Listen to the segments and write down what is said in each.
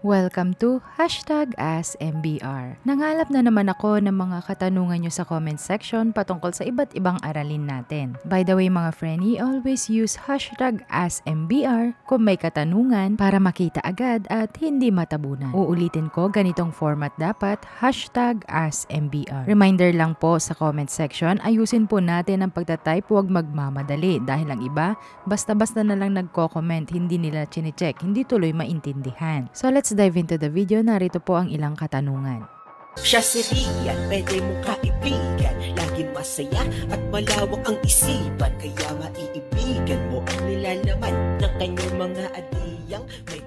Welcome to #AskMBR. Nangalap na naman ako ng mga katanungan nyo sa comment section patungkol sa iba't ibang aralin natin. By the way mga friendly, always use #AskMBR kung may katanungan para makita agad at hindi matabunan. Uulitin ko, ganitong format dapat, #AskMBR. Reminder lang po sa comment section, ayusin po natin ang pagtatype, huwag magmamadali dahil ang iba, basta-basta na lang nagko-comment, hindi nila chinecheck, hindi tuloy maintindihan. So let's dive into the video. Narito po ang ilang katanungan. Siya si Rian, pwede mong kaibigan. Laging masaya at malawak ang isipan. Kaya maiibigan mo ang nilalaman ng kanyang mga adiyang may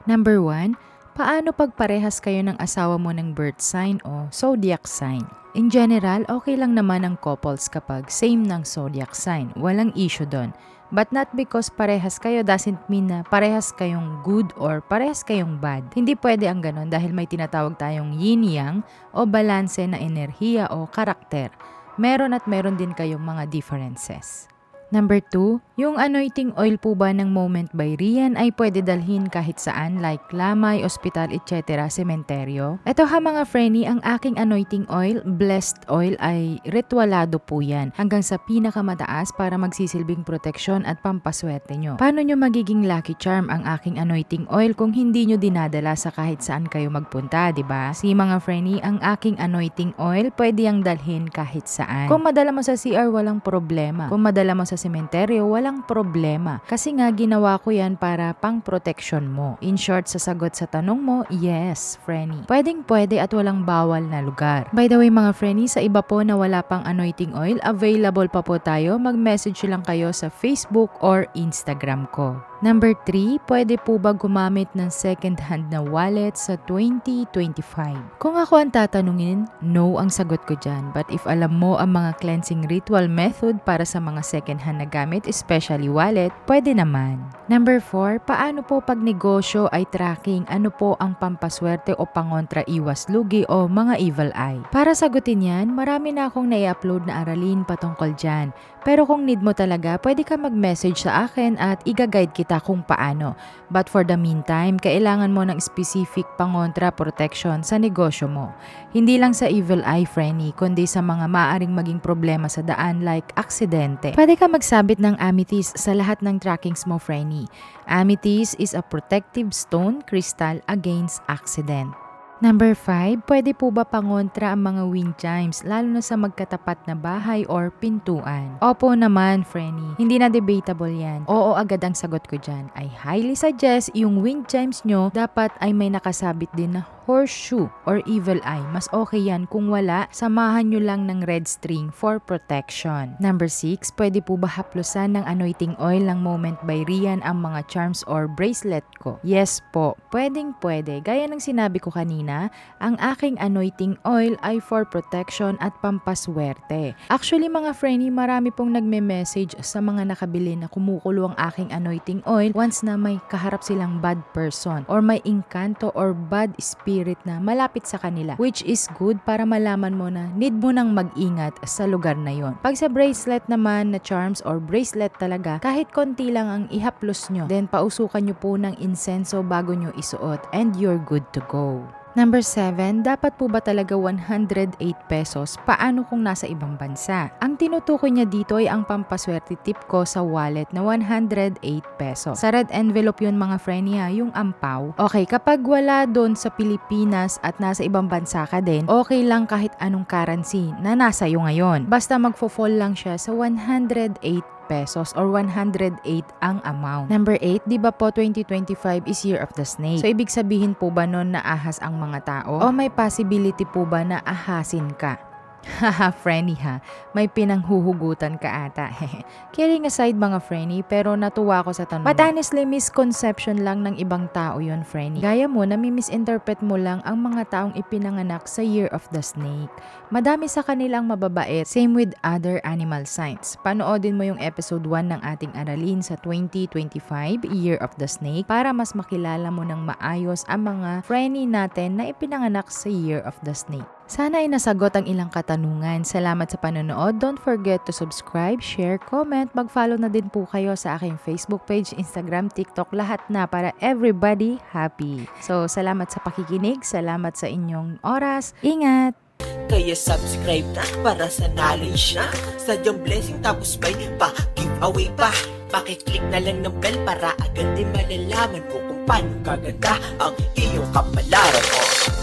Number 1, paano pagparehas kayo ng asawa mo ng birth sign o zodiac sign? In general, okay lang naman ang couples kapag same ng zodiac sign. Walang issue doon. But not because parehas kayo doesn't mean na parehas kayong good or parehas kayong bad. Hindi pwede ang ganon dahil may tinatawag tayong yin-yang o balanse na enerhiya o karakter. Meron at meron din kayong mga differences. Number 2, yung anointing oil po ba ng Moment by Rian ay pwede dalhin kahit saan like lamay, ospital, etc., sementeryo? Ito ha mga friendly, ang aking anointing oil, blessed oil ay ritualado po yan hanggang sa pinakamataas para magsisilbing proteksyon at pampaswerte nyo. Paano nyo magiging lucky charm ang aking anointing oil kung hindi nyo dinadala sa kahit saan kayo magpunta, diba? Si mga friendly, ang aking anointing oil pwede yang dalhin kahit saan. Kung madala mo sa CR, walang problema. Kung madala mo sa sementeryo, walang problema. Kasi nga ginawa ko yan para pang protection mo. In short, sa sagot sa tanong mo, yes, Frenny. Pwedeng pwede at walang bawal na lugar. By the way mga Frenny, sa iba po na wala pang anointing oil, available pa po tayo. Mag-message lang kayo sa Facebook or Instagram ko. Number 3, pwede po ba gumamit ng second-hand na wallet sa 2025? Kung ako ang tatanungin, no ang sagot ko dyan. But if alam mo ang mga cleansing ritual method para sa mga second-hand na gamit, especially wallet, pwede naman. Number 4, paano po pag negosyo ay tracking? Ano po ang pampaswerte o pangontra iwas lugi o mga evil eye? Para sagutin yan, marami na akong nai-upload na aralin patungkol dyan. Pero kung need mo talaga, pwede ka mag-message sa akin at i-guide kita kung paano. But for the meantime, kailangan mo ng specific pangontra protection sa negosyo mo. Hindi lang sa evil eye, Frenny, kundi sa mga maaring maging problema sa daan like aksidente. Pwede ka magsabit ng amethyst sa lahat ng trackings mo, Frenny. Amethyst is a protective stone crystal against accident. Number 5, pwede po ba pangontra ang mga wind chimes lalo na sa magkatapat na bahay or pintuan? Opo naman, Frenny. Hindi na debatable yan. Oo agad ang sagot ko dyan. I highly suggest yung wind chimes nyo dapat ay may nakasabit din na horseshoe or evil eye. Mas okay yan. Kung wala, samahan nyo lang ng red string for protection. Number 6, pwede po ba haplusan ng anointing oil ng Moment by Rian ang mga charms or bracelet ko? Yes po. Pwedeng pwede. Gaya ng sinabi ko kanina, ang aking anointing oil ay for protection at pampaswerte. Actually mga friendly, marami pong nagme-message sa mga nakabili na kumukulo ang aking anointing oil once na may kaharap silang bad person or may inkanto or bad spirit na malapit sa kanila, which is good para malaman mo na need mo nang mag-ingat sa lugar na yon. Pag sa bracelet naman na charms or bracelet talaga, kahit konti lang ang ihaplos nyo, then pausukan nyo po ng insenso bago nyo isuot and you're good to go. Number 7, dapat po ba talaga 108 pesos? Paano kung nasa ibang bansa? Ang tinutukoy niya dito ay ang pampaswerte tip ko sa wallet na 108 pesos. Sa red envelope yun mga friend niya, yung ampaw. Okay, kapag wala doon sa Pilipinas at nasa ibang bansa ka din, okay lang kahit anong currency na nasa iyo ngayon. Basta magfo-fall lang siya sa 108 pesos or 108 ang amount. Number 8, di ba po 2025 is year of the snake? So ibig sabihin po ba nun na ahas ang mga tao? O may possibility po ba na ahasin ka? Haha, Frenny ha. May pinanghuhugutan ka ata. Kidding aside mga Frenny, pero natuwa ko sa tanong. But honestly, misconception lang ng ibang tao yon, Frenny. Gaya mo, nami-misinterpret mo lang ang mga taong ipinanganak sa Year of the Snake. Madami sa kanilang mababait. Same with other animal signs. Panoodin mo yung episode 1 ng ating aralin sa 2025 Year of the Snake para mas makilala mo ng maayos ang mga Frenny natin na ipinanganak sa Year of the Snake. Sana ay nasagot ang ilang katanungan. Salamat sa panonood. Don't forget to subscribe, share, comment. Mag-follow na din po kayo sa aking Facebook page, Instagram, TikTok, lahat na para everybody happy. So, salamat sa pakikinig. Salamat sa inyong oras. Ingat! Kaya subscribe na para sa knowledge na sadyang blessing tapos may pa-giveaway pa. Pakiclick na lang ng bell para agad din malalaman mo kung paano kaganda ang iyong kapalaran.